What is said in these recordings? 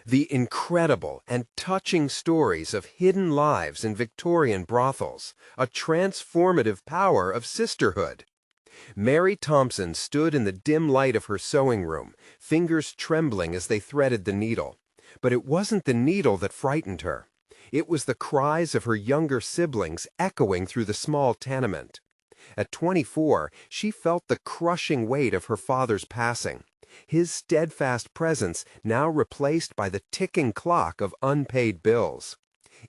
The incredible and touching stories of hidden lives in Victorian brothels, a transformative power of sisterhood. Mary Thompson stood in the dim light of her sewing room, fingers trembling as they threaded the needle. But it wasn't the needle that frightened her. It was the cries of her younger siblings echoing through the small tenement. At 24, she felt the crushing weight of her father's passing, his steadfast presence now replaced by the ticking clock of unpaid bills.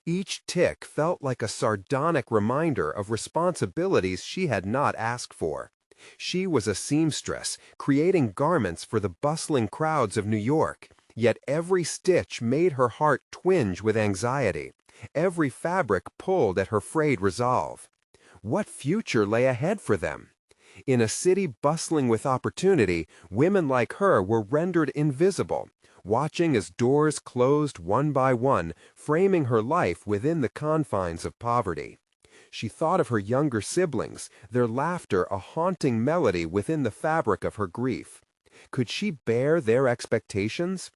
Each tick felt like a sardonic reminder of responsibilities she had not asked for. She was a seamstress, creating garments for the bustling crowds of New York, yet every stitch made her heart twinge with anxiety. Every fabric pulled at her frayed resolve. What future lay ahead for them? In a city bustling with opportunity, women like her were rendered invisible, watching as doors closed one by one, framing her life within the confines of poverty. She thought of her younger siblings, their laughter a haunting melody within the fabric of her grief. Could she bear their expectations?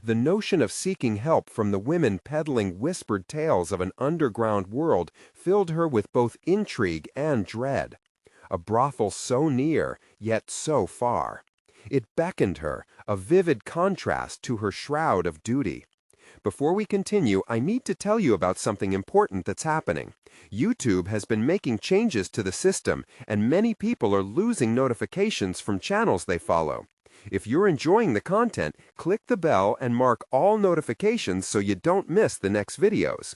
The notion of seeking help from the women peddling whispered tales of an underground world filled her with both intrigue and dread. A brothel so near, yet so far. It beckoned her, a vivid contrast to her shroud of duty. Before we continue, I need to tell you about something important that's happening. YouTube has been making changes to the system, and many people are losing notifications from channels they follow. If you're enjoying the content, click the bell and mark all notifications so you don't miss the next videos.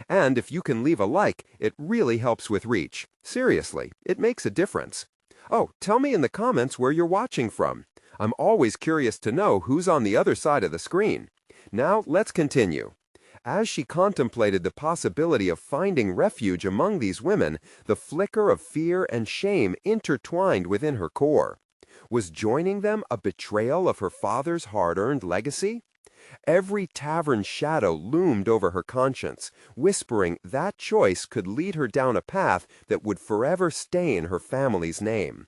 And if you can leave a like, it really helps with reach. Seriously, it makes a difference. Oh, tell me in the comments where you're watching from. I'm always curious to know who's on the other side of the screen. Now, let's continue. As she contemplated the possibility of finding refuge among these women, the flicker of fear and shame intertwined within her core. Was joining them a betrayal of her father's hard-earned legacy? Every tavern shadow loomed over her conscience, whispering that choice could lead her down a path that would forever stain her family's name.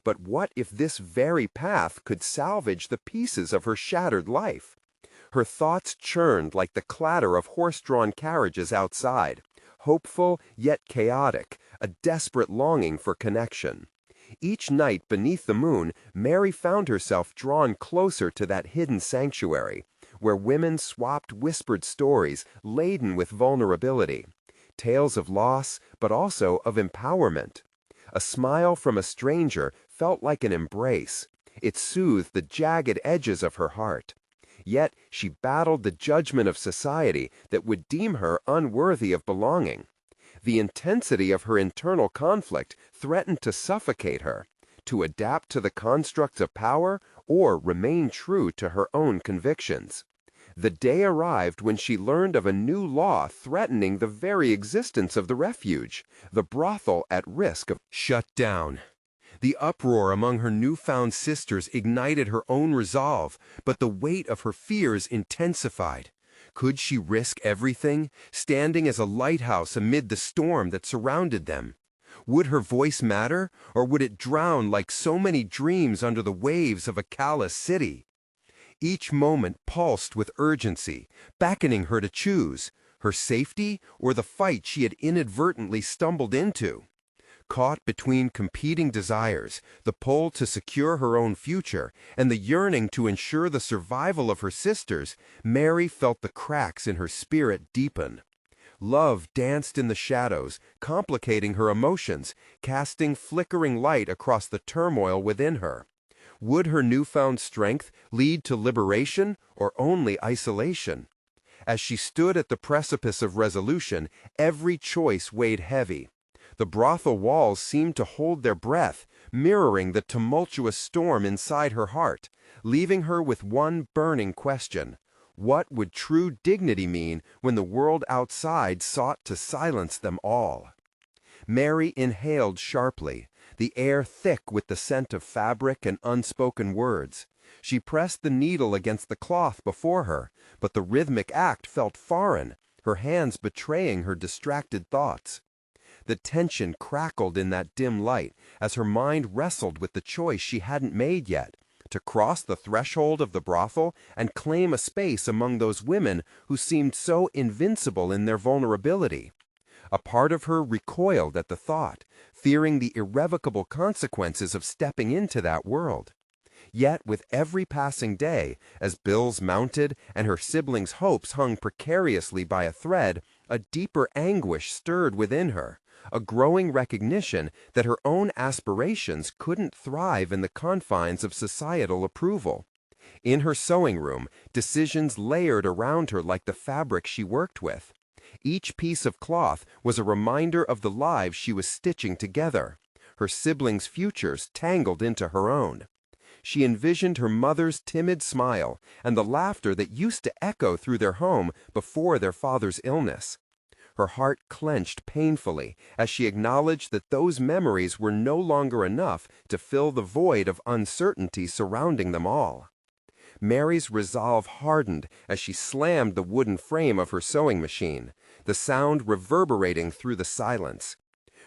But what if this very path could salvage the pieces of her shattered life? Her thoughts churned like the clatter of horse-drawn carriages outside, hopeful yet chaotic, a desperate longing for connection. Each night beneath the moon, Mary found herself drawn closer to that hidden sanctuary, where women swapped whispered stories laden with vulnerability, tales of loss, but also of empowerment. A smile from a stranger felt like an embrace. It soothed the jagged edges of her heart. Yet she battled the judgment of society that would deem her unworthy of belonging. The intensity of her internal conflict threatened to suffocate her, to adapt to the constructs of power or remain true to her own convictions. The day arrived when she learned of a new law threatening the very existence of the refuge, the brothel at risk of shut down. The uproar among her newfound sisters ignited her own resolve, but the weight of her fears intensified. Could she risk everything, standing as a lighthouse amid the storm that surrounded them? Would her voice matter, or would it drown like so many dreams under the waves of a callous city? Each moment pulsed with urgency, beckoning her to choose, her safety or the fight she had inadvertently stumbled into. Caught between competing desires, the pull to secure her own future, and the yearning to ensure the survival of her sisters, Mary felt the cracks in her spirit deepen. Love danced in the shadows, complicating her emotions, casting flickering light across the turmoil within her. Would her newfound strength lead to liberation or only isolation? As she stood at the precipice of resolution, every choice weighed heavy. The brothel walls seemed to hold their breath, mirroring the tumultuous storm inside her heart, leaving her with one burning question. What would true dignity mean when the world outside sought to silence them all? Mary inhaled sharply, the air thick with the scent of fabric and unspoken words. She pressed the needle against the cloth before her, but the rhythmic act felt foreign, her hands betraying her distracted thoughts. The tension crackled in that dim light as her mind wrestled with the choice she hadn't made yet. to cross the threshold of the brothel and claim a space among those women who seemed so invincible in their vulnerability. A part of her recoiled at the thought, fearing the irrevocable consequences of stepping into that world. Yet with every passing day, as bills mounted and her siblings' hopes hung precariously by a thread, a deeper anguish stirred within her, a growing recognition that her own aspirations couldn't thrive in the confines of societal approval. In her sewing room, decisions layered around her like the fabric she worked with. Each piece of cloth was a reminder of the lives she was stitching together, her siblings' futures tangled into her own. She envisioned her mother's timid smile and the laughter that used to echo through their home before their father's illness. Her heart clenched painfully as she acknowledged that those memories were no longer enough to fill the void of uncertainty surrounding them all. Mary's resolve hardened as she slammed the wooden frame of her sewing machine, the sound reverberating through the silence.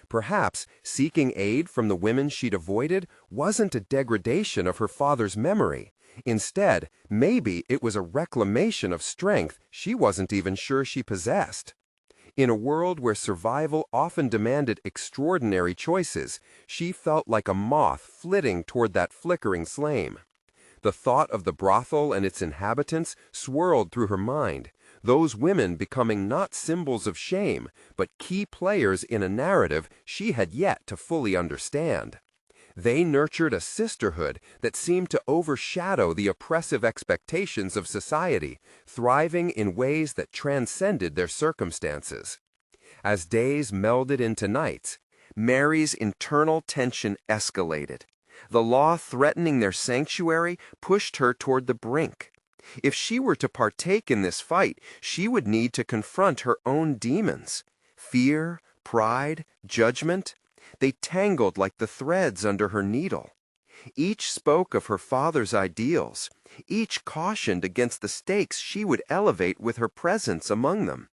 Perhaps seeking aid from the women she'd avoided wasn't a degradation of her father's memory. Instead, maybe it was a reclamation of strength she wasn't even sure she possessed. In a world where survival often demanded extraordinary choices, she felt like a moth flitting toward that flickering flame. The thought of the brothel and its inhabitants swirled through her mind, those women becoming not symbols of shame, but key players in a narrative she had yet to fully understand. They nurtured a sisterhood that seemed to overshadow the oppressive expectations of society, thriving in ways that transcended their circumstances. As days melded into nights, Mary's internal tension escalated. The law threatening their sanctuary pushed her toward the brink. If she were to partake in this fight, she would need to confront her own demons. Fear, pride, judgment, they tangled like the threads under her needle. Each spoke of her father's ideals. Each cautioned against the stakes she would elevate with her presence among them.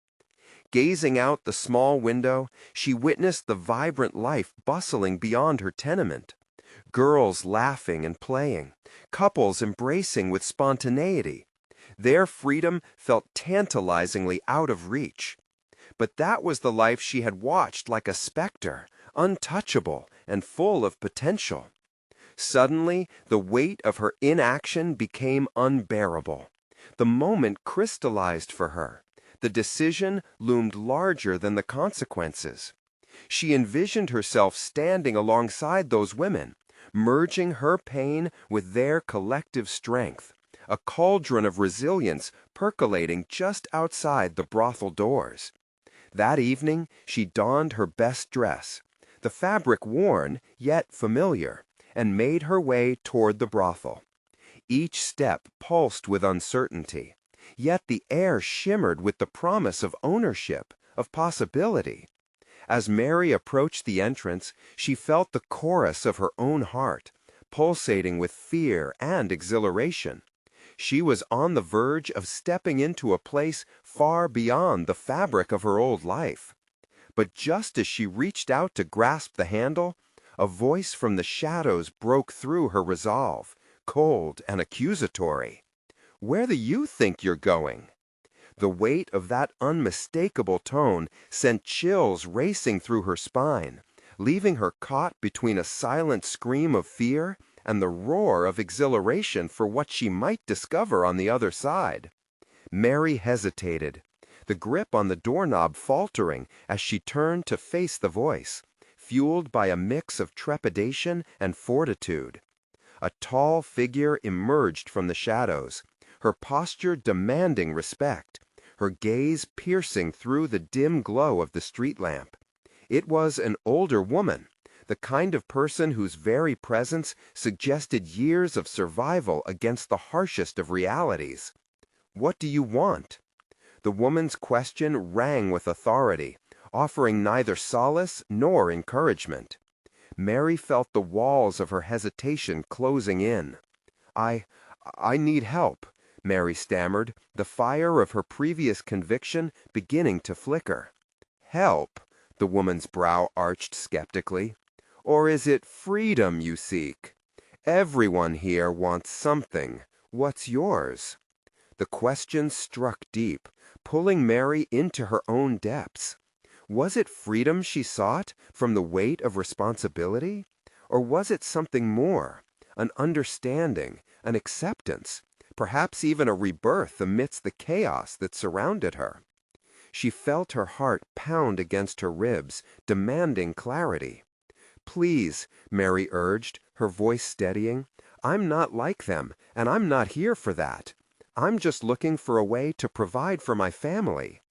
Gazing out the small window, she witnessed the vibrant life bustling beyond her tenement. Girls laughing and playing, couples embracing with spontaneity. Their freedom felt tantalizingly out of reach. But that was the life she had watched like a specter, untouchable and full of potential. Suddenly, the weight of her inaction became unbearable. The moment crystallized for her. The decision loomed larger than the consequences. She envisioned herself standing alongside those women, merging her pain with their collective strength, a cauldron of resilience percolating just outside the brothel doors. That evening, she donned her best dress, the fabric worn, yet familiar, and made her way toward the brothel. Each step pulsed with uncertainty, yet the air shimmered with the promise of ownership, of possibility. As Mary approached the entrance, she felt the chorus of her own heart, pulsating with fear and exhilaration. She was on the verge of stepping into a place far beyond the fabric of her old life. But just as she reached out to grasp the handle, a voice from the shadows broke through her resolve, cold and accusatory. "Where do you think you're going?" The weight of that unmistakable tone sent chills racing through her spine, leaving her caught between a silent scream of fear and the roar of exhilaration for what she might discover on the other side. Mary hesitated, the grip on the doorknob faltering as she turned to face the voice, fueled by a mix of trepidation and fortitude. A tall figure emerged from the shadows, her posture demanding respect, her gaze piercing through the dim glow of the street lamp. It was an older woman, the kind of person whose very presence suggested years of survival against the harshest of realities. "What do you want?" The woman's question rang with authority, offering neither solace nor encouragement. Mary felt the walls of her hesitation closing in. I need help," Mary stammered, the fire of her previous conviction beginning to flicker. "Help?" The woman's brow arched skeptically. "Or is it freedom you seek?" Everyone here wants something. What's yours? The question struck deep, pulling Mary into her own depths. Was it freedom she sought from the weight of responsibility? Or was it something more, an understanding, an acceptance, perhaps even a rebirth amidst the chaos that surrounded her? She felt her heart pound against her ribs, demanding clarity. "Please," Mary urged, her voice steadying, "I'm not like them, and I'm not here for that. I'm just looking for a way to provide for my family."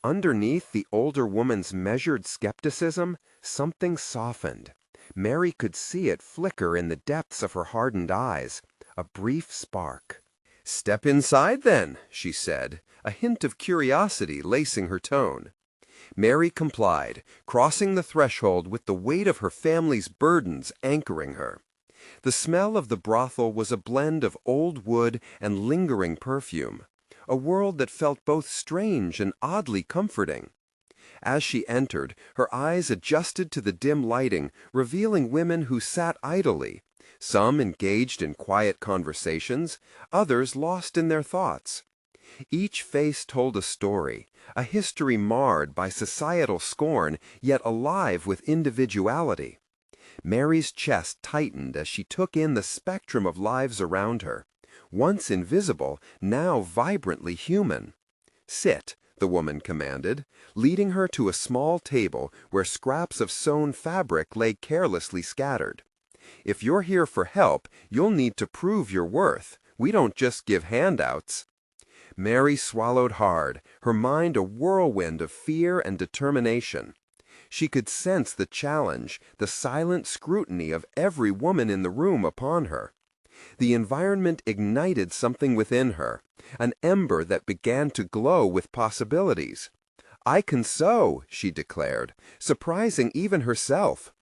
Underneath the older woman's measured skepticism, something softened. Mary could see it flicker in the depths of her hardened eyes, a brief spark. "Step inside, then," she said, a hint of curiosity lacing her tone. Mary complied, crossing the threshold with the weight of her family's burdens anchoring her. The smell of the brothel was a blend of old wood and lingering perfume, a world that felt both strange and oddly comforting. As she entered, her eyes adjusted to the dim lighting, revealing women who sat idly, some engaged in quiet conversations, others lost in their thoughts. Each face told a story, a history marred by societal scorn, yet alive with individuality. Mary's chest tightened as she took in the spectrum of lives around her, once invisible, now vibrantly human. "Sit," the woman commanded, leading her to a small table where scraps of sewn fabric lay carelessly scattered. "If you're here for help, you'll need to prove your worth. We don't just give handouts." Mary swallowed hard, her mind a whirlwind of fear and determination. She could sense the challenge, the silent scrutiny of every woman in the room upon her. The environment ignited something within her, an ember that began to glow with possibilities. "I can sew," she declared, surprising even herself.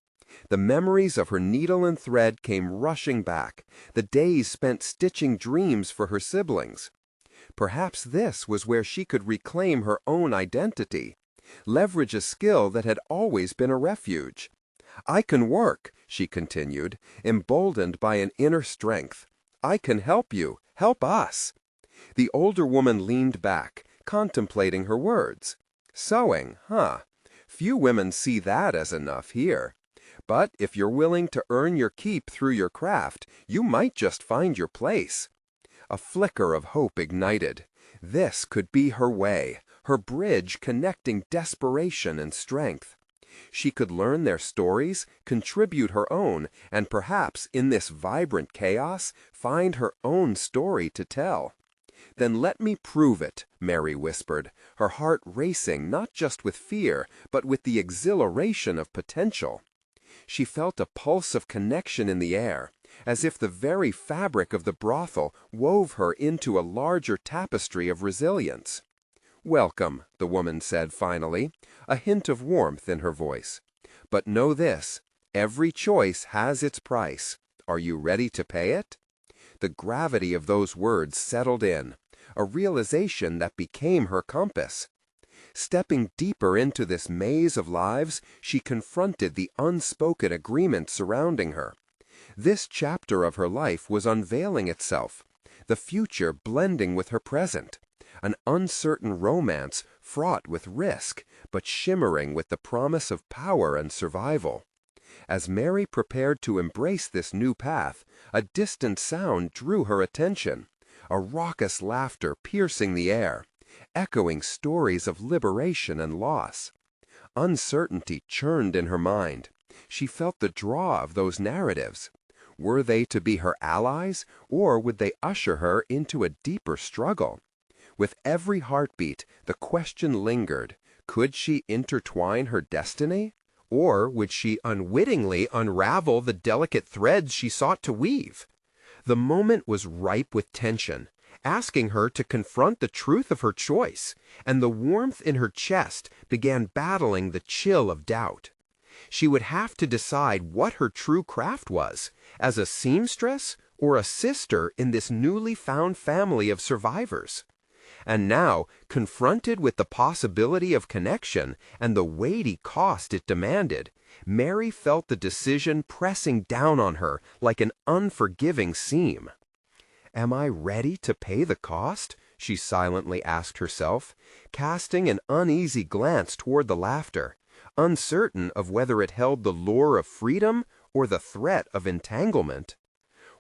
The memories of her needle and thread came rushing back, the days spent stitching dreams for her siblings. Perhaps this was where she could reclaim her own identity, leverage a skill that had always been a refuge. "I can work," she continued, emboldened by an inner strength. "I can help you, help us." The older woman leaned back, contemplating her words. "Sewing, huh? Few women see that as enough here. But if you're willing to earn your keep through your craft, you might just find your place." A flicker of hope ignited. This could be her way, her bridge connecting desperation and strength. She could learn their stories, contribute her own, and perhaps in this vibrant chaos find her own story to tell. "Then let me prove it," Mary whispered, her heart racing not just with fear, but with the exhilaration of potential. She felt a pulse of connection in the air, as if the very fabric of the brothel wove her into a larger tapestry of resilience. "Welcome," the woman said finally, a hint of warmth in her voice. "But know this, every choice has its price. Are you ready to pay it?" The gravity of those words settled in, a realization that became her compass. Stepping deeper into this maze of lives, she confronted the unspoken agreement surrounding her. This chapter of her life was unveiling itself, the future blending with her present, an uncertain romance fraught with risk, but shimmering with the promise of power and survival. As Mary prepared to embrace this new path, a distant sound drew her attention, a raucous laughter piercing the air, echoing stories of liberation and loss. Uncertainty churned in her mind. She felt the draw of those narratives. Were they to be her allies, or would they usher her into a deeper struggle? With every heartbeat, the question lingered, could she intertwine her destiny? Or would she unwittingly unravel the delicate threads she sought to weave? The moment was ripe with tension, asking her to confront the truth of her choice, and the warmth in her chest began battling the chill of doubt. She would have to decide what her true craft was, as a seamstress or a sister in this newly found family of survivors. And now, confronted with the possibility of connection and the weighty cost it demanded, Mary felt the decision pressing down on her like an unforgiving seam. "Am I ready to pay the cost?" she silently asked herself, casting an uneasy glance toward the laughter, uncertain of whether it held the lure of freedom or the threat of entanglement.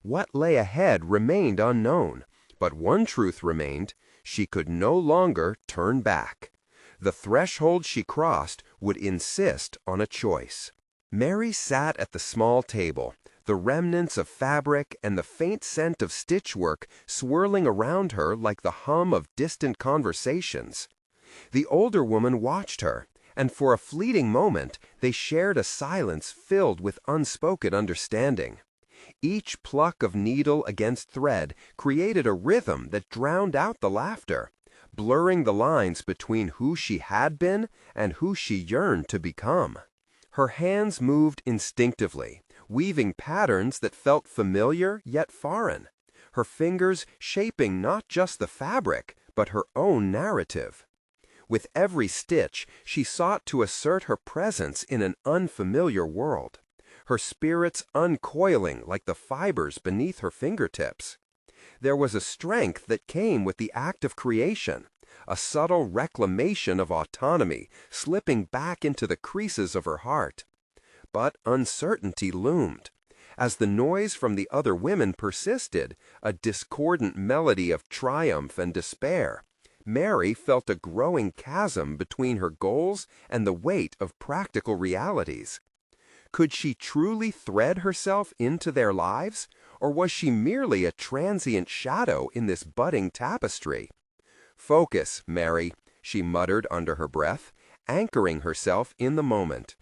What lay ahead remained unknown, but one truth remained: she could no longer turn back. The threshold she crossed would insist on a choice. Mary sat at the small table, the remnants of fabric and the faint scent of stitchwork swirling around her like the hum of distant conversations. The older woman watched her, and for a fleeting moment they shared a silence filled with unspoken understanding. Each pluck of needle against thread created a rhythm that drowned out the laughter, blurring the lines between who she had been and who she yearned to become. Her hands moved instinctively, weaving patterns that felt familiar yet foreign, her fingers shaping not just the fabric, but her own narrative. With every stitch, she sought to assert her presence in an unfamiliar world, her spirits uncoiling like the fibers beneath her fingertips. There was a strength that came with the act of creation, a subtle reclamation of autonomy slipping back into the creases of her heart. But uncertainty loomed. As the noise from the other women persisted, a discordant melody of triumph and despair, Mary felt a growing chasm between her goals and the weight of practical realities. Could she truly thread herself into their lives, or was she merely a transient shadow in this budding tapestry? "Focus, Mary," she muttered under her breath, anchoring herself in the moment.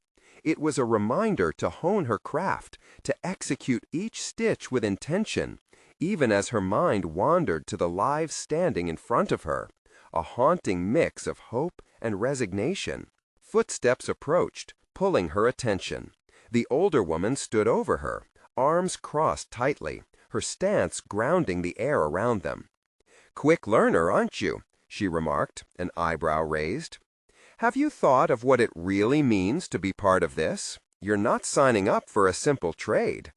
It was a reminder to hone her craft, to execute each stitch with intention, even as her mind wandered to the lives standing in front of her, a haunting mix of hope and resignation. Footsteps approached, pulling her attention. The older woman stood over her, arms crossed tightly, her stance grounding the air around them. "Quick learner, aren't you?" she remarked, an eyebrow raised. "Have you thought of what it really means to be part of this? You're not signing up for a simple trade."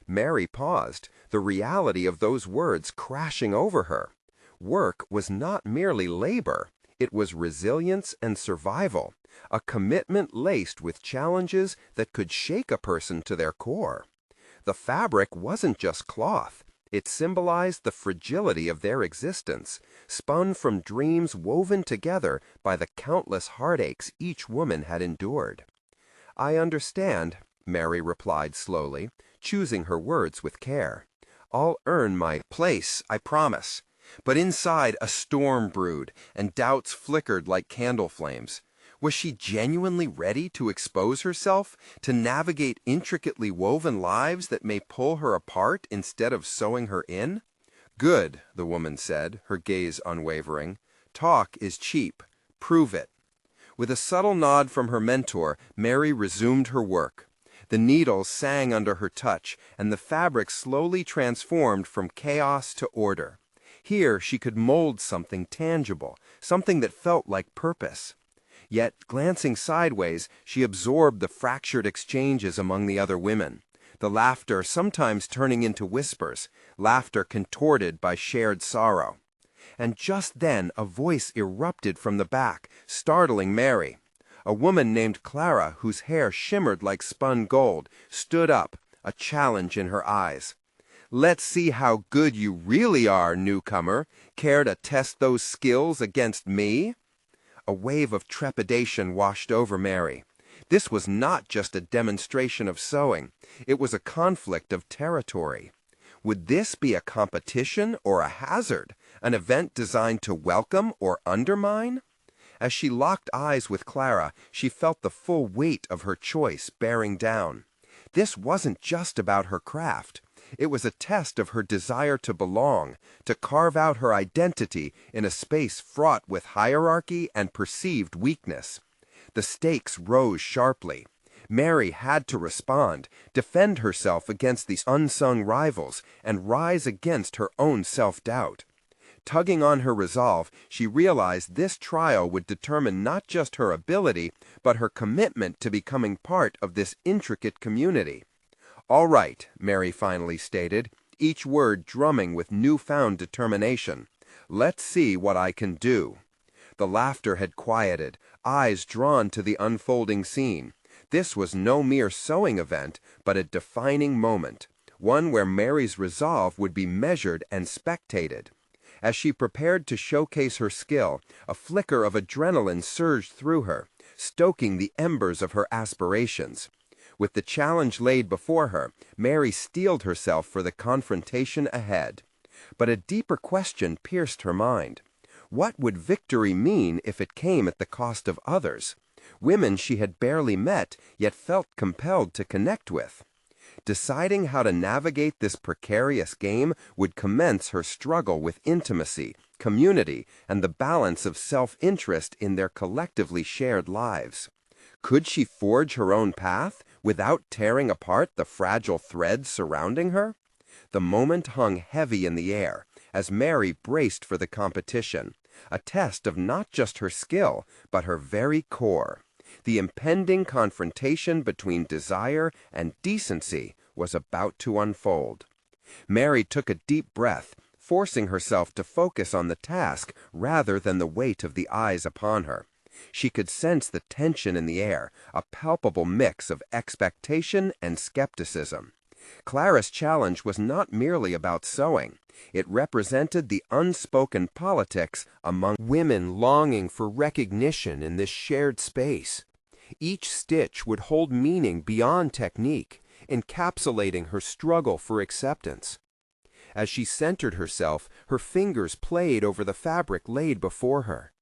Mary paused, the reality of those words crashing over her. Work was not merely labor, it was resilience and survival, a commitment laced with challenges that could shake a person to their core. The fabric wasn't just cloth. It symbolized the fragility of their existence, spun from dreams woven together by the countless heartaches each woman had endured. "I understand," Mary replied slowly, choosing her words with care. "I'll earn my place, I promise." But inside a storm brewed, and doubts flickered like candle flames. Was she genuinely ready to expose herself, to navigate intricately woven lives that may pull her apart instead of sewing her in? "Good," the woman said, her gaze unwavering. "Talk is cheap. Prove it." With a subtle nod from her mentor, Mary resumed her work. The needles sang under her touch, and the fabric slowly transformed from chaos to order. Here she could mold something tangible, something that felt like purpose. Yet, glancing sideways, she absorbed the fractured exchanges among the other women, the laughter sometimes turning into whispers, laughter contorted by shared sorrow. And just then a voice erupted from the back, startling Mary. A woman named Clara, whose hair shimmered like spun gold, stood up, a challenge in her eyes. "Let's see how good you really are, newcomer. Care to test those skills against me?" A wave of trepidation washed over Mary. This was not just a demonstration of sewing. It was a conflict of territory. Would this be a competition or a hazard, an event designed to welcome or undermine? As she locked eyes with Clara, she felt the full weight of her choice bearing down. This wasn't just about her craft. It was a test of her desire to belong, to carve out her identity in a space fraught with hierarchy and perceived weakness. The stakes rose sharply. Mary had to respond, defend herself against these unsung rivals, and rise against her own self-doubt. Tugging on her resolve, she realized this trial would determine not just her ability, but her commitment to becoming part of this intricate community. "All right," Mary finally stated, each word drumming with newfound determination. "Let's see what I can do." The laughter had quieted, eyes drawn to the unfolding scene. This was no mere sewing event, but a defining moment, one where Mary's resolve would be measured and spectated. As she prepared to showcase her skill, a flicker of adrenaline surged through her, stoking the embers of her aspirations. With the challenge laid before her, Mary steeled herself for the confrontation ahead. But a deeper question pierced her mind. What would victory mean if it came at the cost of others? Women she had barely met, yet felt compelled to connect with. Deciding how to navigate this precarious game would commence her struggle with intimacy, community, and the balance of self-interest in their collectively shared lives. Could she forge her own path without tearing apart the fragile threads surrounding her? The moment hung heavy in the air as Mary braced for the competition, a test of not just her skill, but her very core. The impending confrontation between desire and decency was about to unfold. Mary took a deep breath, forcing herself to focus on the task rather than the weight of the eyes upon her. She could sense the tension in the air, a palpable mix of expectation and skepticism. Clara's challenge was not merely about sewing. It represented the unspoken politics among women longing for recognition in this shared space. Each stitch would hold meaning beyond technique, encapsulating her struggle for acceptance. As she centered herself, her fingers played over the fabric laid before her.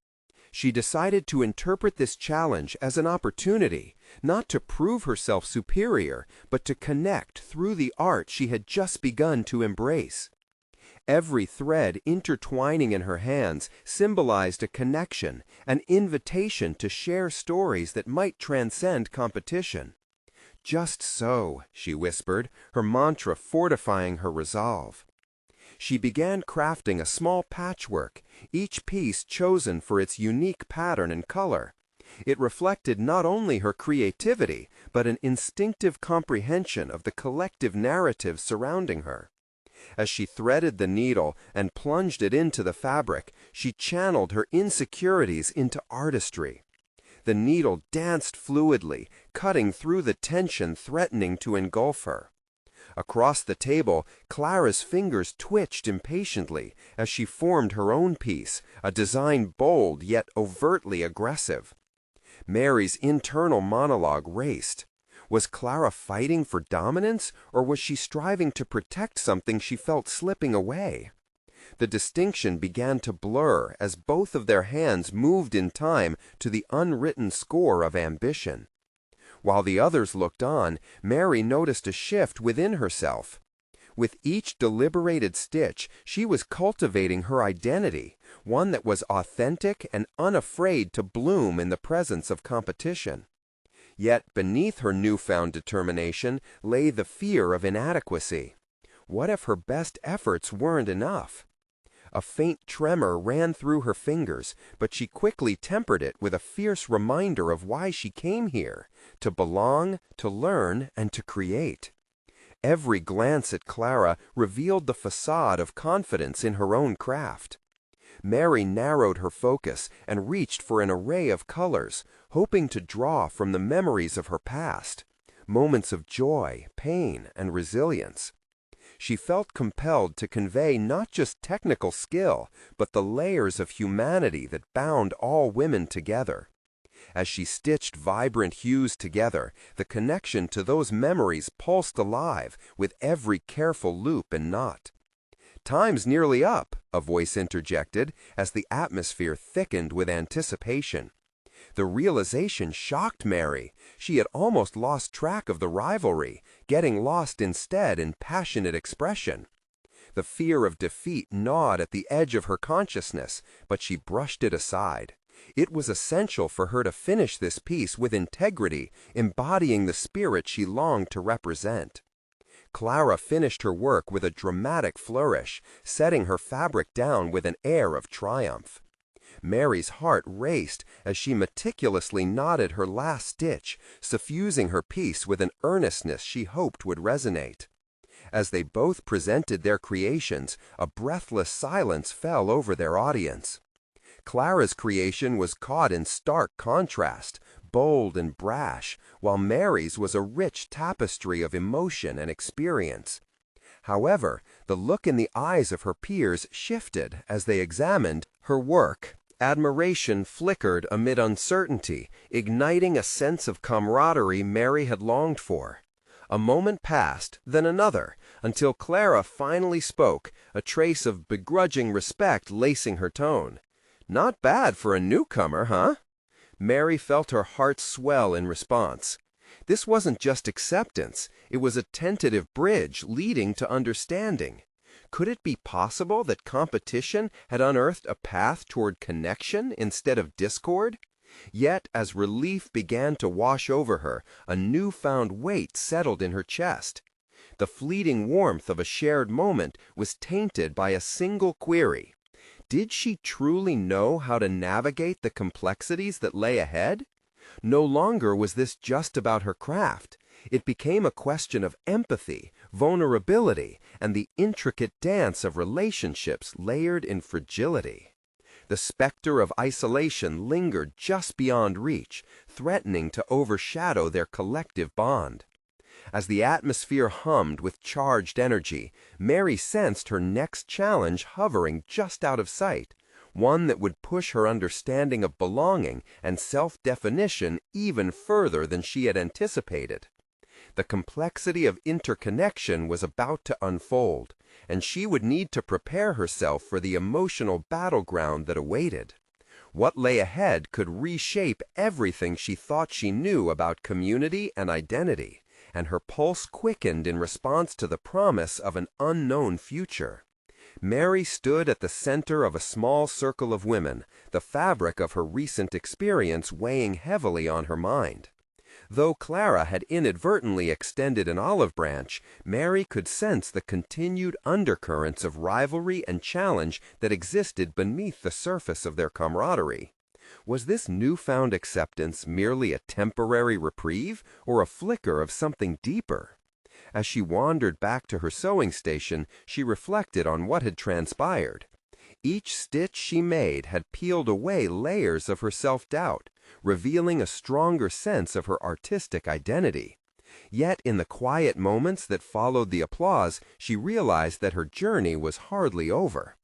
She decided to interpret this challenge as an opportunity, not to prove herself superior, but to connect through the art she had just begun to embrace. Every thread intertwining in her hands symbolized a connection, an invitation to share stories that might transcend competition. "Just so," she whispered, her mantra fortifying her resolve. She began crafting a small patchwork, each piece chosen for its unique pattern and color. It reflected not only her creativity, but an instinctive comprehension of the collective narrative surrounding her. As she threaded the needle and plunged it into the fabric, she channeled her insecurities into artistry. The needle danced fluidly, cutting through the tension threatening to engulf her. Across the table, Clara's fingers twitched impatiently as she formed her own piece, a design bold yet overtly aggressive. Mary's internal monologue raced. Was Clara fighting for dominance, or was she striving to protect something she felt slipping away? The distinction began to blur as both of their hands moved in time to the unwritten score of ambition. While the others looked on, Mary noticed a shift within herself. With each deliberated stitch, she was cultivating her identity, one that was authentic and unafraid to bloom in the presence of competition. Yet beneath her newfound determination lay the fear of inadequacy. What if her best efforts weren't enough? A faint tremor ran through her fingers, but she quickly tempered it with a fierce reminder of why she came here: to belong, to learn, and to create. Every glance at Clara revealed the facade of confidence in her own craft. Mary narrowed her focus and reached for an array of colors, hoping to draw from the memories of her past, moments of joy, pain, and resilience. She felt compelled to convey not just technical skill, but the layers of humanity that bound all women together. As she stitched vibrant hues together, the connection to those memories pulsed alive with every careful loop and knot. "Time's nearly up," a voice interjected, as the atmosphere thickened with anticipation. The realization shocked Mary. She had almost lost track of the rivalry, getting lost instead in passionate expression. The fear of defeat gnawed at the edge of her consciousness, but she brushed it aside. It was essential for her to finish this piece with integrity, embodying the spirit she longed to represent. Clara finished her work with a dramatic flourish, setting her fabric down with an air of triumph. Mary's heart raced as she meticulously knotted her last stitch, suffusing her piece with an earnestness she hoped would resonate. As they both presented their creations, a breathless silence fell over their audience. Clara's creation was caught in stark contrast, bold and brash, while Mary's was a rich tapestry of emotion and experience. However, the look in the eyes of her peers shifted as they examined her work. Admiration flickered amid uncertainty, igniting a sense of camaraderie Mary had longed for. A moment passed, then another, until Clara finally spoke, a trace of begrudging respect lacing her tone. "Not bad for a newcomer, huh?" Mary felt her heart swell in response. This wasn't just acceptance, it was a tentative bridge leading to understanding. Could it be possible that competition had unearthed a path toward connection instead of discord? Yet, as relief began to wash over her, a newfound weight settled in her chest. The fleeting warmth of a shared moment was tainted by a single query. Did she truly know how to navigate the complexities that lay ahead? No longer was this just about her craft. It became a question of empathy, vulnerability, and the intricate dance of relationships layered in fragility. The specter of isolation lingered just beyond reach, threatening to overshadow their collective bond. As the atmosphere hummed with charged energy, Mary sensed her next challenge hovering just out of sight, one that would push her understanding of belonging and self-definition even further than she had anticipated. The complexity of interconnection was about to unfold, and she would need to prepare herself for the emotional battleground that awaited. What lay ahead could reshape everything she thought she knew about community and identity, and her pulse quickened in response to the promise of an unknown future. Mary stood at the center of a small circle of women, the fabric of her recent experience weighing heavily on her mind. Though Clara had inadvertently extended an olive branch, Mary could sense the continued undercurrents of rivalry and challenge that existed beneath the surface of their camaraderie. Was this newfound acceptance merely a temporary reprieve or a flicker of something deeper? As she wandered back to her sewing station, she reflected on what had transpired. Each stitch she made had peeled away layers of her self-doubt, revealing a stronger sense of her artistic identity. Yet in the quiet moments that followed the applause, she realized that her journey was hardly over.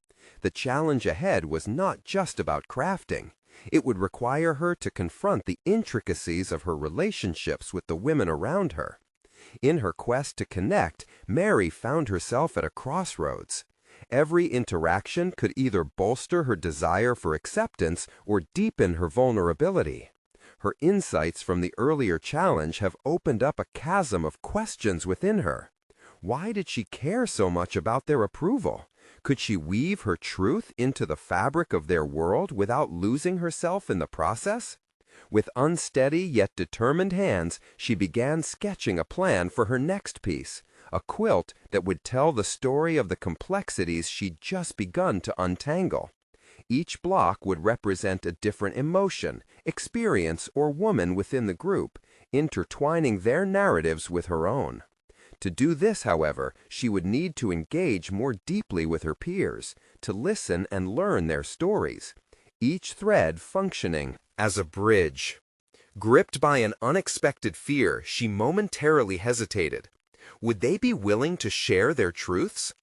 The challenge ahead was not just about crafting. It would require her to confront the intricacies of her relationships with the women around her. In her quest to connect, Mary found herself at a crossroads. Every interaction could either bolster her desire for acceptance or deepen her vulnerability. Her insights from the earlier challenge have opened up a chasm of questions within her. Why did she care so much about their approval? Could she weave her truth into the fabric of their world without losing herself in the process? With unsteady yet determined hands, she began sketching a plan for her next piece, a quilt that would tell the story of the complexities she'd just begun to untangle. Each block would represent a different emotion, experience, or woman within the group, intertwining their narratives with her own. To do this, however, she would need to engage more deeply with her peers, to listen and learn their stories, each thread functioning as a bridge. Gripped by an unexpected fear, she momentarily hesitated. Would they be willing to share their truths?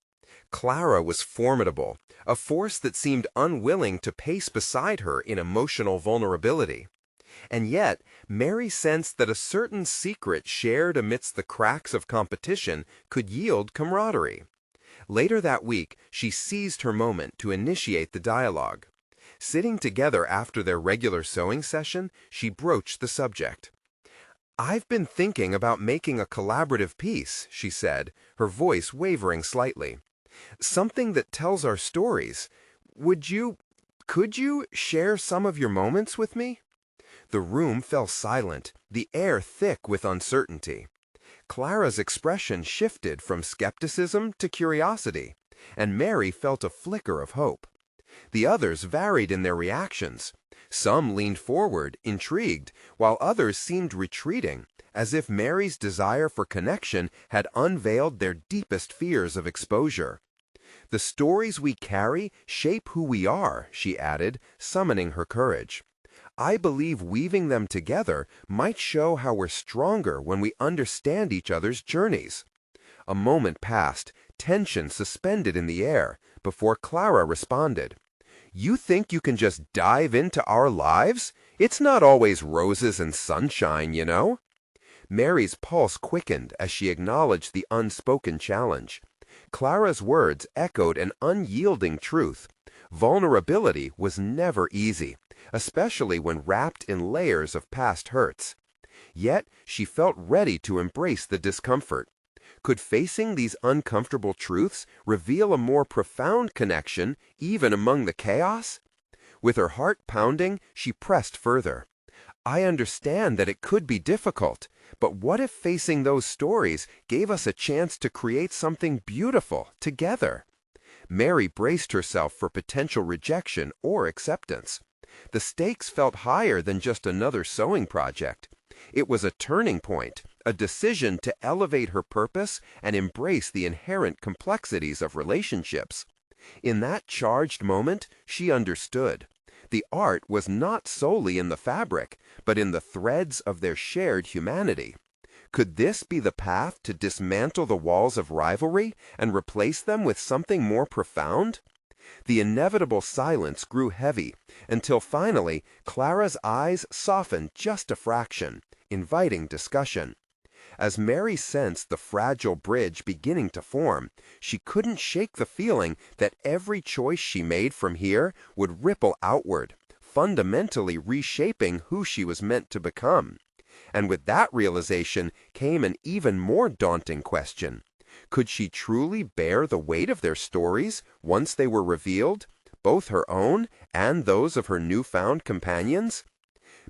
Clara was formidable, a force that seemed unwilling to pace beside her in emotional vulnerability. And yet, Mary sensed that a certain secret shared amidst the cracks of competition could yield camaraderie. Later that week, she seized her moment to initiate the dialogue. Sitting together after their regular sewing session, she broached the subject. "I've been thinking about making a collaborative piece," she said, her voice wavering slightly. "Something that tells our stories. Could you share some of your moments with me?" The room fell silent, the air thick with uncertainty. Clara's expression shifted from skepticism to curiosity, and Mary felt a flicker of hope. The others varied in their reactions. Some leaned forward, intrigued, while others seemed retreating, as if Mary's desire for connection had unveiled their deepest fears of exposure. "The stories we carry shape who we are," she added, summoning her courage. "I believe weaving them together might show how we're stronger when we understand each other's journeys." A moment passed, tension suspended in the air, before Clara responded. "You think you can just dive into our lives? It's not always roses and sunshine, you know." Mary's pulse quickened as she acknowledged the unspoken challenge. Clara's words echoed an unyielding truth. Vulnerability was never easy, especially when wrapped in layers of past hurts. Yet she felt ready to embrace the discomfort. Could facing these uncomfortable truths reveal a more profound connection even among the chaos? With her heart pounding, she pressed further. "I understand that it could be difficult, but what if facing those stories gave us a chance to create something beautiful together?" Mary braced herself for potential rejection or acceptance. The stakes felt higher than just another sewing project. It was a turning point, a decision to elevate her purpose and embrace the inherent complexities of relationships. In that charged moment, she understood. The art was not solely in the fabric, but in the threads of their shared humanity. Could this be the path to dismantle the walls of rivalry and replace them with something more profound? The inevitable silence grew heavy, until finally Clara's eyes softened just a fraction, inviting discussion. As Mary sensed the fragile bridge beginning to form, she couldn't shake the feeling that every choice she made from here would ripple outward, fundamentally reshaping who she was meant to become. And with that realization came an even more daunting question. Could she truly bear the weight of their stories once they were revealed, both her own and those of her newfound companions?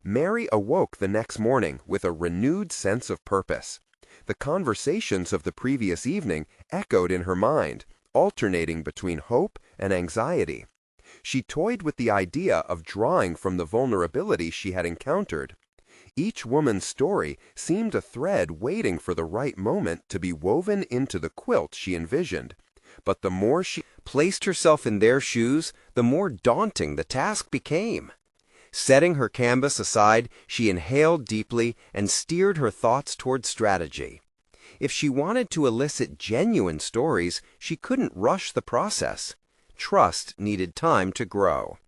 Mary awoke the next morning with a renewed sense of purpose. The conversations of the previous evening echoed in her mind, alternating between hope and anxiety. She toyed with the idea of drawing from the vulnerability she had encountered. Each woman's story seemed a thread waiting for the right moment to be woven into the quilt she envisioned. But the more she placed herself in their shoes, the more daunting the task became. Setting her canvas aside, she inhaled deeply and steered her thoughts toward strategy. If she wanted to elicit genuine stories, she couldn't rush the process. Trust needed time to grow.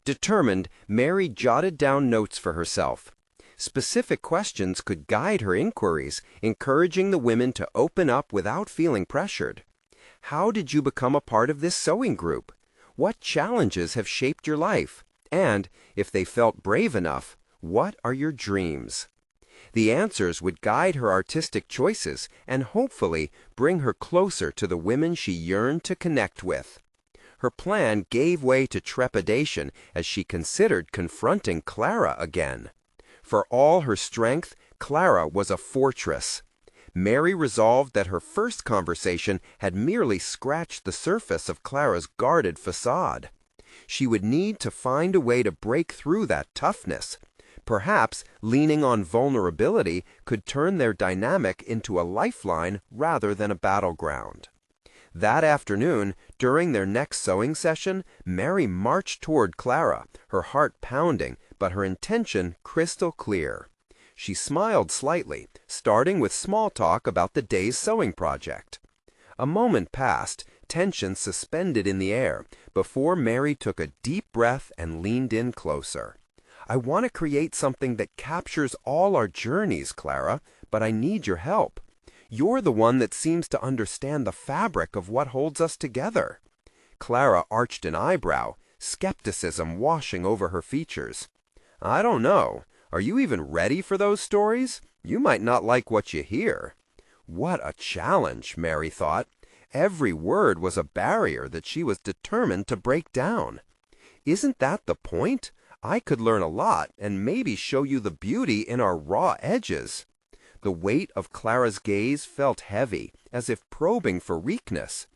Determined, Mary jotted down notes for herself. Specific questions could guide her inquiries, encouraging the women to open up without feeling pressured. How did you become a part of this sewing group? What challenges have shaped your life? And, if they felt brave enough, what are your dreams? The answers would guide her artistic choices and hopefully bring her closer to the women she yearned to connect with. Her plan gave way to trepidation as she considered confronting Clara again. For all her strength, Clara was a fortress. Mary resolved that her first conversation had merely scratched the surface of Clara's guarded facade. She would need to find a way to break through that toughness. Perhaps leaning on vulnerability could turn their dynamic into a lifeline rather than a battleground. That afternoon, during their next sewing session, Mary marched toward Clara, her heart pounding, but her intention crystal clear. She smiled slightly, starting with small talk about the day's sewing project. A moment passed, tension suspended in the air, before Mary took a deep breath and leaned in closer. "I want to create something that captures all our journeys, Clara, but I need your help. You're the one that seems to understand the fabric of what holds us together." Clara arched an eyebrow, skepticism washing over her features. "I don't know. Are you even ready for those stories? You might not like what you hear." What a challenge, Mary thought. Every word was a barrier that she was determined to break down. Isn't that the point? I could learn a lot and maybe show you the beauty in our raw edges. The weight of Clara's gaze felt heavy, as if probing for weakness.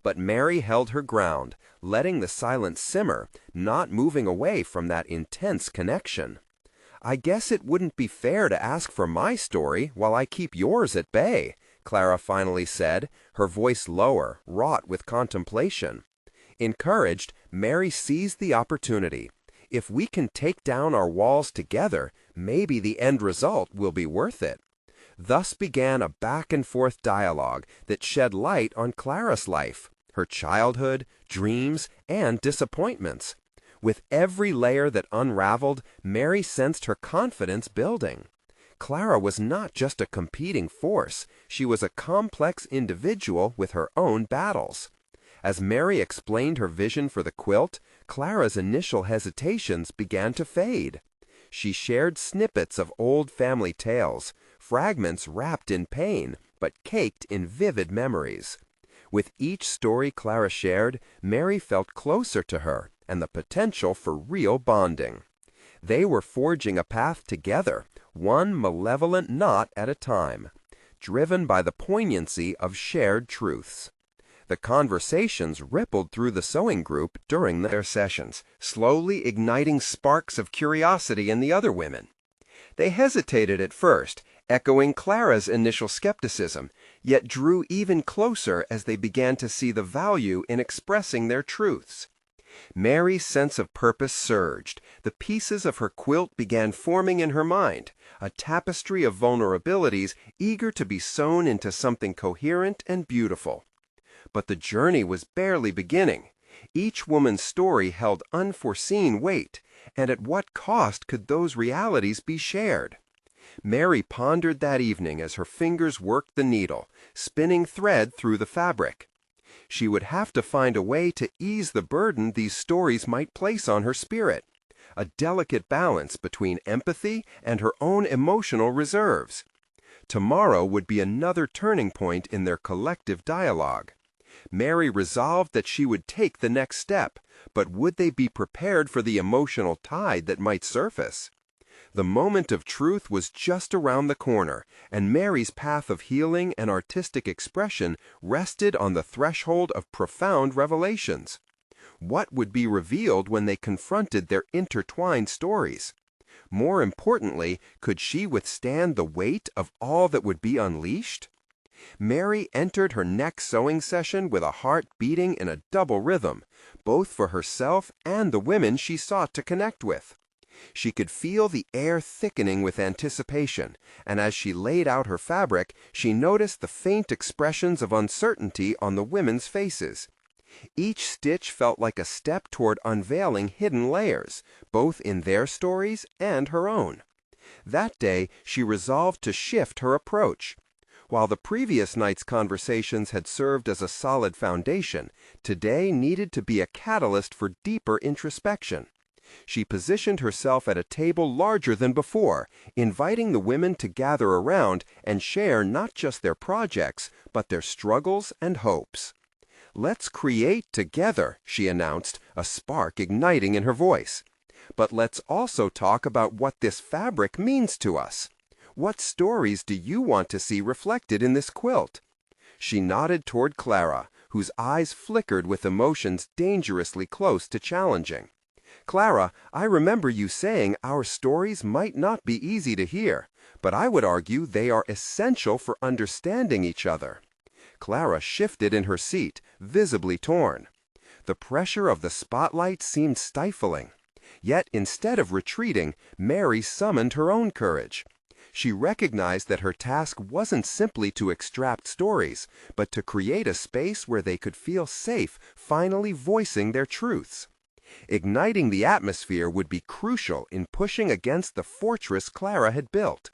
But Mary held her ground, letting the silence simmer, not moving away from that intense connection. "I guess it wouldn't be fair to ask for my story while I keep yours at bay," Clara finally said, her voice lower, wrought with contemplation. Encouraged, Mary seized the opportunity. "If we can take down our walls together, maybe the end result will be worth it." Thus began a back-and-forth dialogue that shed light on Clara's life, her childhood, dreams, and disappointments. With every layer that unraveled, Mary sensed her confidence building. Clara was not just a competing force, she was a complex individual with her own battles. As Mary explained her vision for the quilt, Clara's initial hesitations began to fade. She shared snippets of old family tales, fragments wrapped in pain, but caked in vivid memories. With each story Clara shared, Mary felt closer to her and the potential for real bonding. They were forging a path together, one malevolent knot at a time, driven by the poignancy of shared truths. The conversations rippled through the sewing group during their sessions, slowly igniting sparks of curiosity in the other women. They hesitated at first, echoing Clara's initial skepticism, yet drew even closer as they began to see the value in expressing their truths. Mary's sense of purpose surged. The pieces of her quilt began forming in her mind, a tapestry of vulnerabilities eager to be sewn into something coherent and beautiful. But the journey was barely beginning. Each woman's story held unforeseen weight, and at what cost could those realities be shared? Mary pondered that evening as her fingers worked the needle, spinning thread through the fabric. She would have to find a way to ease the burden these stories might place on her spirit, a delicate balance between empathy and her own emotional reserves. Tomorrow would be another turning point in their collective dialogue. Mary resolved that she would take the next step, but would they be prepared for the emotional tide that might surface? The moment of truth was just around the corner, and Mary's path of healing and artistic expression rested on the threshold of profound revelations. What would be revealed when they confronted their intertwined stories? More importantly, could she withstand the weight of all that would be unleashed? Mary entered her next sewing session with a heart beating in a double rhythm, both for herself and the women she sought to connect with. She could feel the air thickening with anticipation, and as she laid out her fabric, she noticed the faint expressions of uncertainty on the women's faces. Each stitch felt like a step toward unveiling hidden layers, both in their stories and her own. That day, she resolved to shift her approach. While the previous night's conversations had served as a solid foundation, today needed to be a catalyst for deeper introspection. She positioned herself at a table larger than before, inviting the women to gather around and share not just their projects, but their struggles and hopes. "Let's create together," she announced, a spark igniting in her voice. "But let's also talk about what this fabric means to us. What stories do you want to see reflected in this quilt?" She nodded toward Clara, whose eyes flickered with emotions dangerously close to challenging. "Clara, I remember you saying our stories might not be easy to hear, but I would argue they are essential for understanding each other." Clara shifted in her seat, visibly torn. The pressure of the spotlight seemed stifling. Yet instead of retreating, Mary summoned her own courage. She recognized that her task wasn't simply to extract stories, but to create a space where they could feel safe finally voicing their truths. Igniting the atmosphere would be crucial in pushing against the fortress Clara had built.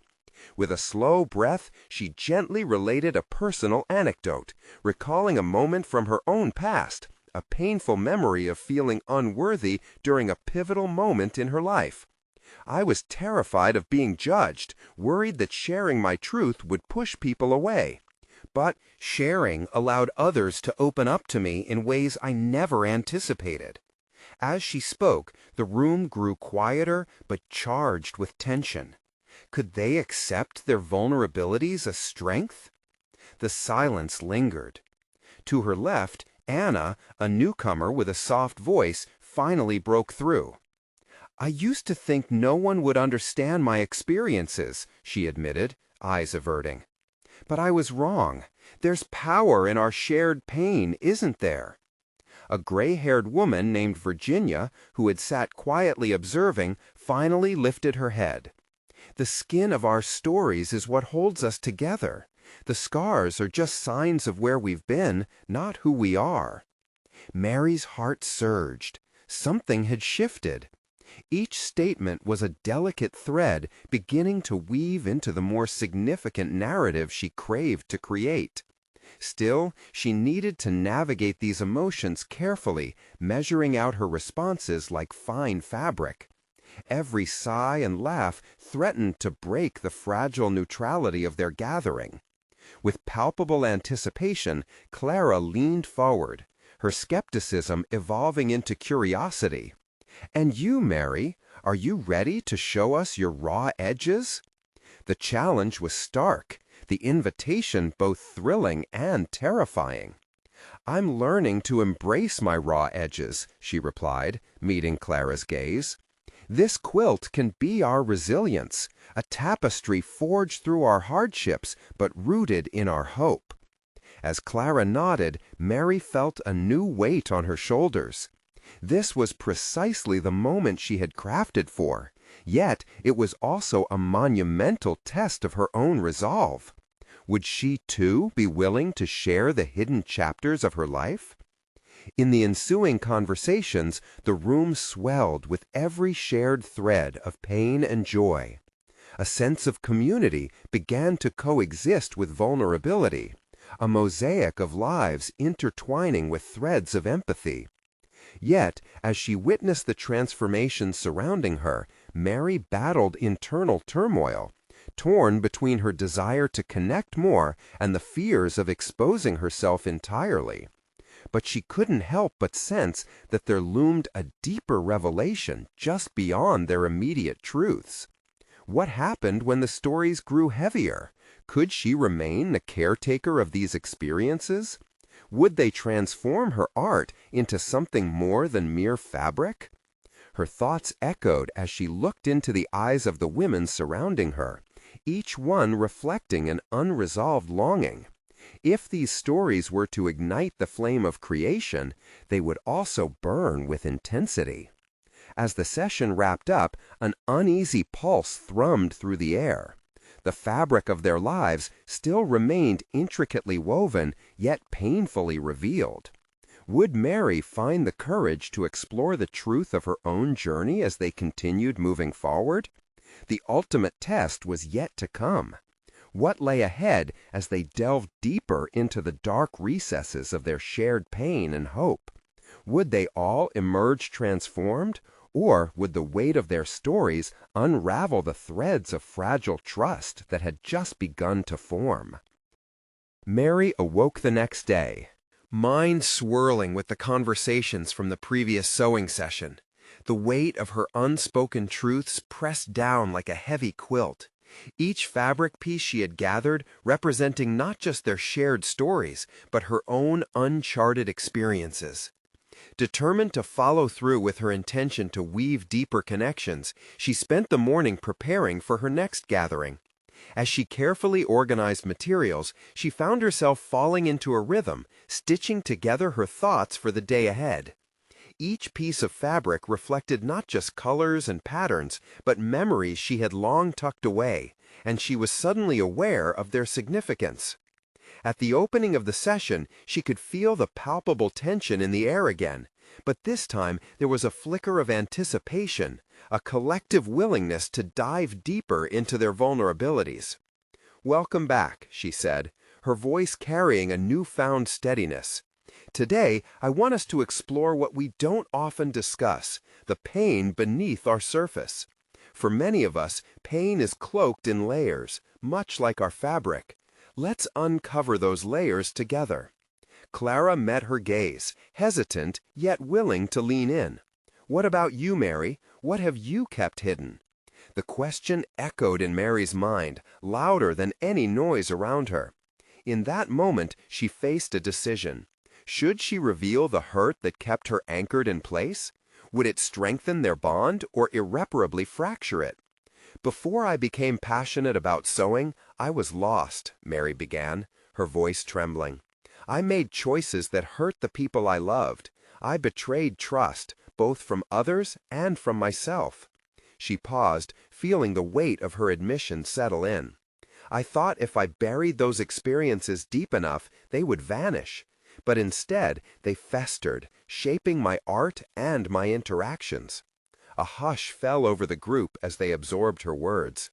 With a slow breath, she gently related a personal anecdote, recalling a moment from her own past, a painful memory of feeling unworthy during a pivotal moment in her life. "I was terrified of being judged, worried that sharing my truth would push people away. But sharing allowed others to open up to me in ways I never anticipated." As she spoke, the room grew quieter but charged with tension. Could they accept their vulnerabilities as strength? The silence lingered. To her left, Anna, a newcomer with a soft voice, finally broke through. "I used to think no one would understand my experiences," she admitted, eyes averting. "But I was wrong. There's power in our shared pain, isn't there?" A gray-haired woman named Virginia, who had sat quietly observing, finally lifted her head. "The skin of our stories is what holds us together. The scars are just signs of where we've been, not who we are." Mary's heart surged. Something had shifted. Each statement was a delicate thread beginning to weave into the more significant narrative she craved to create. Still, she needed to navigate these emotions carefully, measuring out her responses like fine fabric. Every sigh and laugh threatened to break the fragile neutrality of their gathering. With palpable anticipation, Clara leaned forward, her skepticism evolving into curiosity. "And you, Mary, are you ready to show us your raw edges?" The challenge was stark, the invitation both thrilling and terrifying. "I'm learning to embrace my raw edges," she replied, meeting Clara's gaze. "This quilt can be our resilience, a tapestry forged through our hardships but rooted in our hope." As Clara nodded, Mary felt a new weight on her shoulders. This was precisely the moment she had crafted for, yet it was also a monumental test of her own resolve. Would she, too, be willing to share the hidden chapters of her life? In the ensuing conversations, the room swelled with every shared thread of pain and joy. A sense of community began to coexist with vulnerability, a mosaic of lives intertwining with threads of empathy. Yet, as she witnessed the transformation surrounding her, Mary battled internal turmoil, torn between her desire to connect more and the fears of exposing herself entirely. But she couldn't help but sense that there loomed a deeper revelation just beyond their immediate truths. What happened when the stories grew heavier? Could she remain the caretaker of these experiences? Would they transform her art into something more than mere fabric? Her thoughts echoed as she looked into the eyes of the women surrounding her, each one reflecting an unresolved longing. If these stories were to ignite the flame of creation, they would also burn with intensity. As the session wrapped up, an uneasy pulse thrummed through the air. The fabric of their lives still remained intricately woven, yet painfully revealed. Would Mary find the courage to explore the truth of her own journey as they continued moving forward? The ultimate test was yet to come. What lay ahead as they delved deeper into the dark recesses of their shared pain and hope? Would they all emerge transformed? Or would the weight of their stories unravel the threads of fragile trust that had just begun to form? Mary awoke the next day, mind swirling with the conversations from the previous sewing session. The weight of her unspoken truths pressed down like a heavy quilt. Each fabric piece she had gathered representing not just their shared stories, but her own uncharted experiences. Determined to follow through with her intention to weave deeper connections, she spent the morning preparing for her next gathering. As she carefully organized materials, she found herself falling into a rhythm, stitching together her thoughts for the day ahead. Each piece of fabric reflected not just colors and patterns, but memories she had long tucked away, and she was suddenly aware of their significance. At the opening of the session, she could feel the palpable tension in the air again, but this time there was a flicker of anticipation, a collective willingness to dive deeper into their vulnerabilities. "Welcome back," she said, her voice carrying a newfound steadiness. "Today, I want us to explore what we don't often discuss, the pain beneath our surface. For many of us, pain is cloaked in layers, much like our fabric. Let's uncover those layers together." Clara met her gaze, hesitant yet willing to lean in. "What about you, Mary? What have you kept hidden?" The question echoed in Mary's mind, louder than any noise around her. In that moment, she faced a decision. Should she reveal the hurt that kept her anchored in place? Would it strengthen their bond or irreparably fracture it? "Before I became passionate about sewing, I was lost," Mary began, her voice trembling. "I made choices that hurt the people I loved. I betrayed trust, both from others and from myself." She paused, feeling the weight of her admission settle in. "I thought if I buried those experiences deep enough, they would vanish. But instead, they festered, shaping my art and my interactions." A hush fell over the group as they absorbed her words.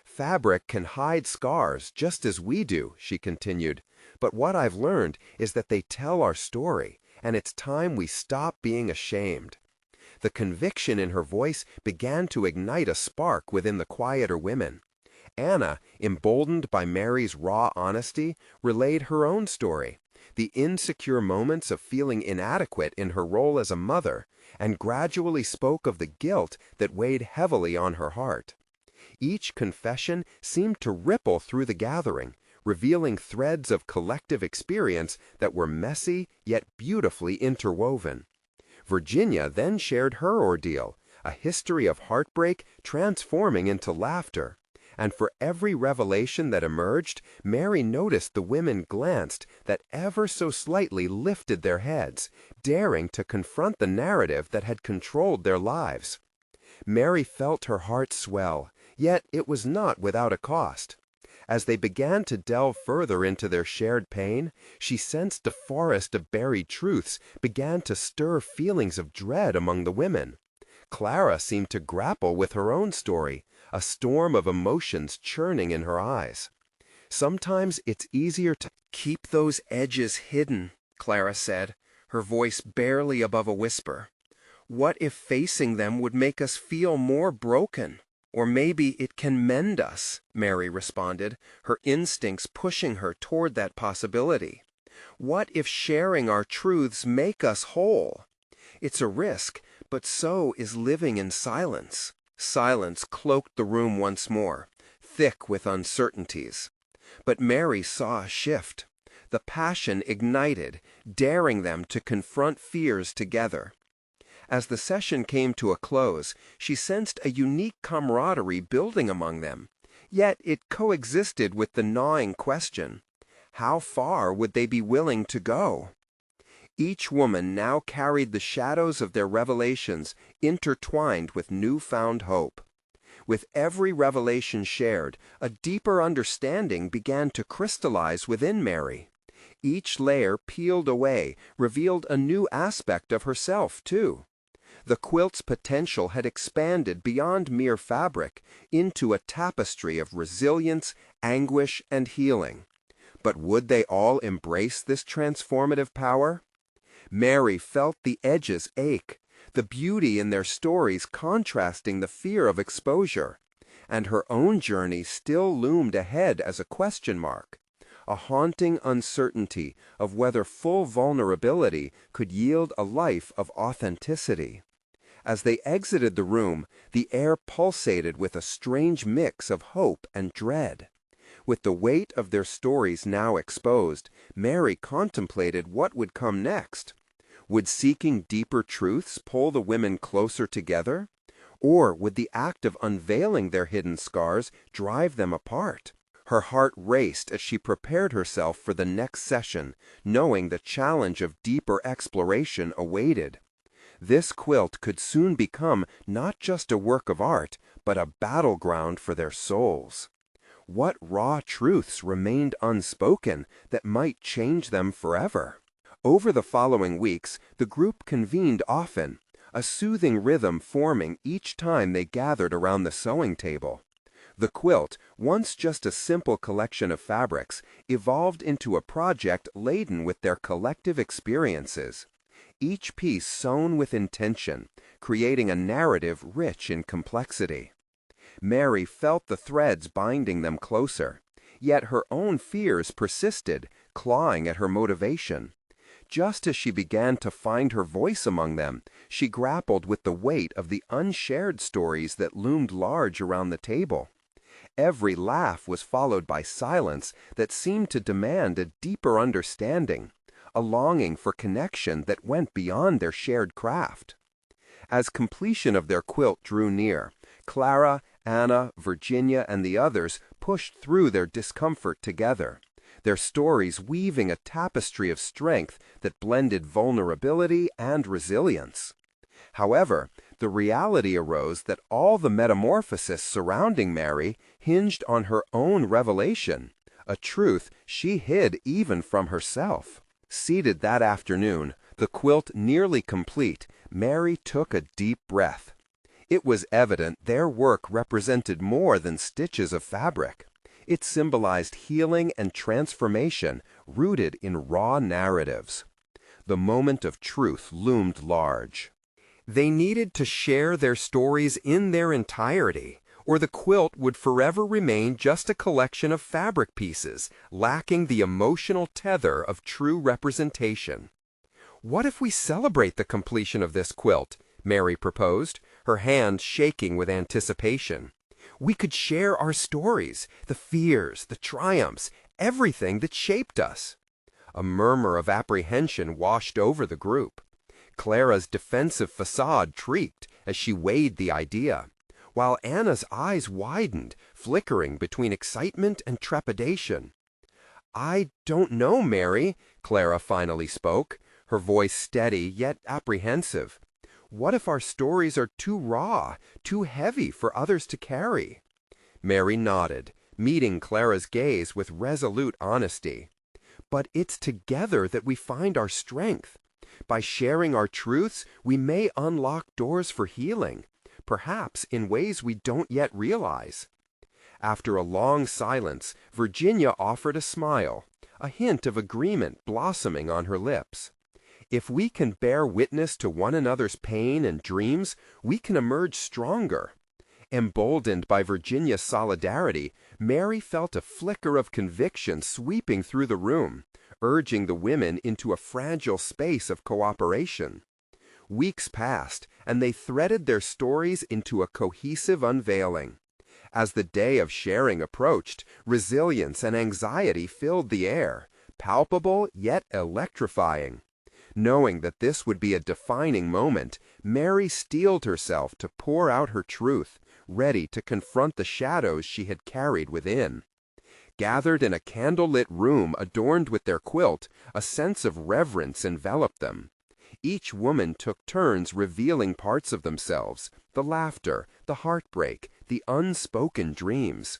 "Fabric can hide scars just as we do," she continued. "But what I've learned is that they tell our story, and it's time we stop being ashamed." The conviction in her voice began to ignite a spark within the quieter women. Anna, emboldened by Mary's raw honesty, relayed her own story, the insecure moments of feeling inadequate in her role as a mother, and gradually spoke of the guilt that weighed heavily on her heart. Each confession seemed to ripple through the gathering, revealing threads of collective experience that were messy yet beautifully interwoven. Virginia then shared her ordeal, a history of heartbreak transforming into laughter. And for every revelation that emerged, Mary noticed the women glanced that ever so slightly lifted their heads, daring to confront the narrative that had controlled their lives. Mary felt her heart swell, yet it was not without a cost. As they began to delve further into their shared pain, she sensed a forest of buried truths began to stir feelings of dread among the women. Clara seemed to grapple with her own story, a storm of emotions churning in her eyes. "Sometimes it's easier to keep those edges hidden," Clara said, her voice barely above a whisper. "What if facing them would make us feel more broken? Or maybe it can mend us," Mary responded, her instincts pushing her toward that possibility. "What if sharing our truths make us whole? It's a risk, but so is living in silence." Silence cloaked the room once more, thick with uncertainties. But Mary saw a shift. The passion ignited, daring them to confront fears together. As the session came to a close, she sensed a unique camaraderie building among them. Yet it coexisted with the gnawing question: how far would they be willing to go? Each woman now carried the shadows of their revelations intertwined with newfound hope. With every revelation shared, a deeper understanding began to crystallize within Mary. Each layer peeled away revealed a new aspect of herself, too. The quilt's potential had expanded beyond mere fabric into a tapestry of resilience, anguish, and healing. But would they all embrace this transformative power? Mary felt the edges ache, the beauty in their stories contrasting the fear of exposure, and her own journey still loomed ahead as a question mark, a haunting uncertainty of whether full vulnerability could yield a life of authenticity. As they exited the room, the air pulsated with a strange mix of hope and dread. With the weight of their stories now exposed, Mary contemplated what would come next. Would seeking deeper truths pull the women closer together? Or would the act of unveiling their hidden scars drive them apart? Her heart raced as she prepared herself for the next session, knowing the challenge of deeper exploration awaited. This quilt could soon become not just a work of art, but a battleground for their souls. What raw truths remained unspoken that might change them forever? Over the following weeks, the group convened often, a soothing rhythm forming each time they gathered around the sewing table. The quilt, once just a simple collection of fabrics, evolved into a project laden with their collective experiences. Each piece sewn with intention, creating a narrative rich in complexity. Mary felt the threads binding them closer, yet her own fears persisted, clawing at her motivation. Just as she began to find her voice among them, she grappled with the weight of the unshared stories that loomed large around the table. Every laugh was followed by silence that seemed to demand a deeper understanding, a longing for connection that went beyond their shared craft. As completion of their quilt drew near, Clara, Anna, Virginia, and the others pushed through their discomfort together, their stories weaving a tapestry of strength that blended vulnerability and resilience. However, the reality arose that all the metamorphosis surrounding Mary hinged on her own revelation, a truth she hid even from herself. Seated that afternoon, the quilt nearly complete, Mary took a deep breath. It was evident their work represented more than stitches of fabric. It symbolized healing and transformation rooted in raw narratives. The moment of truth loomed large. They needed to share their stories in their entirety, or the quilt would forever remain just a collection of fabric pieces, lacking the emotional tether of true representation. "What if we celebrate the completion of this quilt?" Mary proposed, her hands shaking with anticipation. "We could share our stories, the fears, the triumphs, everything that shaped us." A murmur of apprehension washed over the group. Clara's defensive facade creaked as she weighed the idea, while Anna's eyes widened, flickering between excitement and trepidation. "I don't know, Mary," Clara finally spoke, her voice steady yet apprehensive. "What if our stories are too raw, too heavy for others to carry?" Mary nodded, meeting Clara's gaze with resolute honesty. "But it's together that we find our strength. By sharing our truths, we may unlock doors for healing, perhaps in ways we don't yet realize." After a long silence, Virginia offered a smile, a hint of agreement blossoming on her lips. "If we can bear witness to one another's pain and dreams, we can emerge stronger." Emboldened by Virginia's solidarity, Mary felt a flicker of conviction sweeping through the room, urging the women into a fragile space of cooperation. Weeks passed, and they threaded their stories into a cohesive unveiling. As the day of sharing approached, resilience and anxiety filled the air, palpable yet electrifying. Knowing that this would be a defining moment, Mary steeled herself to pour out her truth, ready to confront the shadows she had carried within. Gathered in a candlelit room adorned with their quilt, a sense of reverence enveloped them. Each woman took turns revealing parts of themselves, the laughter, the heartbreak, the unspoken dreams.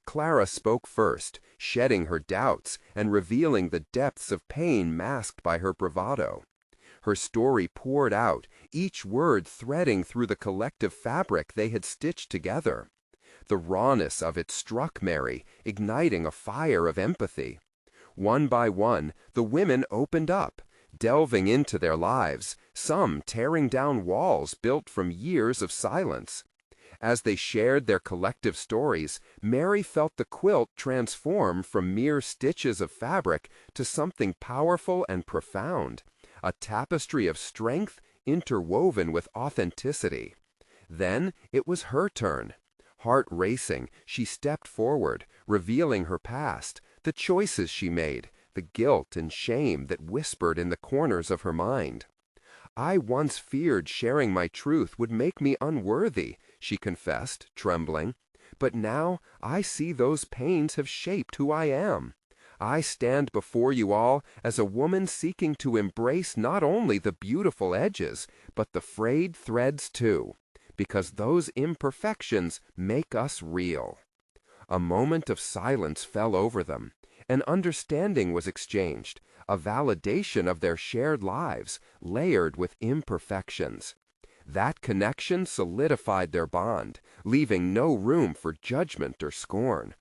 Clara spoke first, shedding her doubts and revealing the depths of pain masked by her bravado. Her story poured out, each word threading through the collective fabric they had stitched together. The rawness of it struck Mary, igniting a fire of empathy. One by one, the women opened up, delving into their lives, some tearing down walls built from years of silence. As they shared their collective stories, Mary felt the quilt transform from mere stitches of fabric to something powerful and profound, a tapestry of strength interwoven with authenticity. Then it was her turn. Heart racing, she stepped forward, revealing her past, the choices she made, the guilt and shame that whispered in the corners of her mind. "I once feared sharing my truth would make me unworthy," she confessed, trembling. "But now I see those pains have shaped who I am. I stand before you all as a woman seeking to embrace not only the beautiful edges, but the frayed threads too, because those imperfections make us real." A moment of silence fell over them. An understanding was exchanged, a validation of their shared lives, layered with imperfections. That connection solidified their bond, leaving no room for judgment or scorn.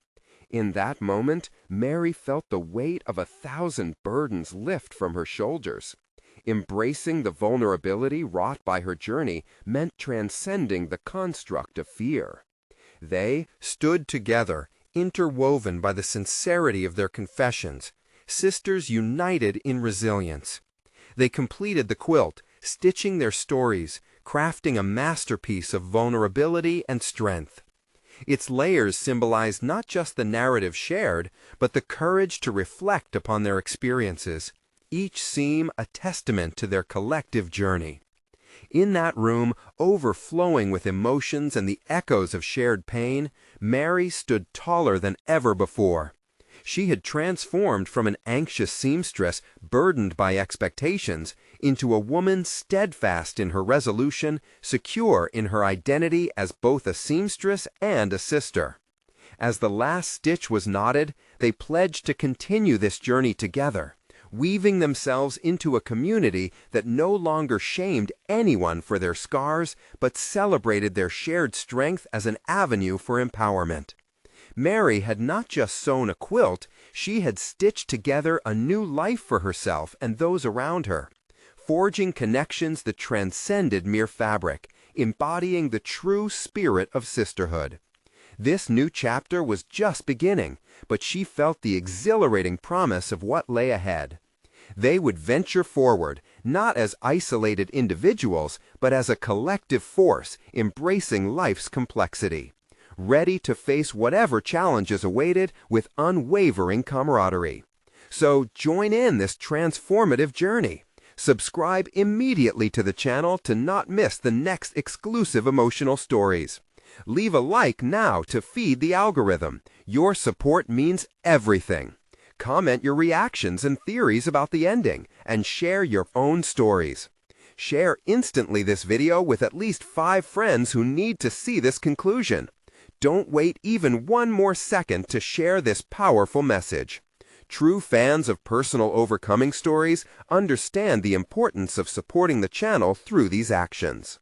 In that moment, Mary felt the weight of 1,000 burdens lift from her shoulders. Embracing the vulnerability wrought by her journey meant transcending the construct of fear. They stood together, interwoven by the sincerity of their confessions, sisters united in resilience. They completed the quilt, stitching their stories, crafting a masterpiece of vulnerability and strength. Its layers symbolized not just the narrative shared, but the courage to reflect upon their experiences, each seam a testament to their collective journey. In that room, overflowing with emotions and the echoes of shared pain, Mary stood taller than ever before. She had transformed from an anxious seamstress burdened by expectations into a woman steadfast in her resolution, secure in her identity as both a seamstress and a sister. As the last stitch was knotted, they pledged to continue this journey together, weaving themselves into a community that no longer shamed anyone for their scars, but celebrated their shared strength as an avenue for empowerment. Mary had not just sewn a quilt, she had stitched together a new life for herself and those around her, forging connections that transcended mere fabric, embodying the true spirit of sisterhood. This new chapter was just beginning, but she felt the exhilarating promise of what lay ahead. They would venture forward, not as isolated individuals, but as a collective force embracing life's complexity, ready to face whatever challenges awaited with unwavering camaraderie. So join in this transformative journey. Subscribe immediately to the channel to not miss the next exclusive emotional stories. Leave a like now to feed the algorithm. Your support means everything. Comment your reactions and theories about the ending, and share your own stories. Share instantly this video with at least 5 friends who need to see this conclusion. Don't wait even one more second to share this powerful message. True fans of personal overcoming stories understand the importance of supporting the channel through these actions.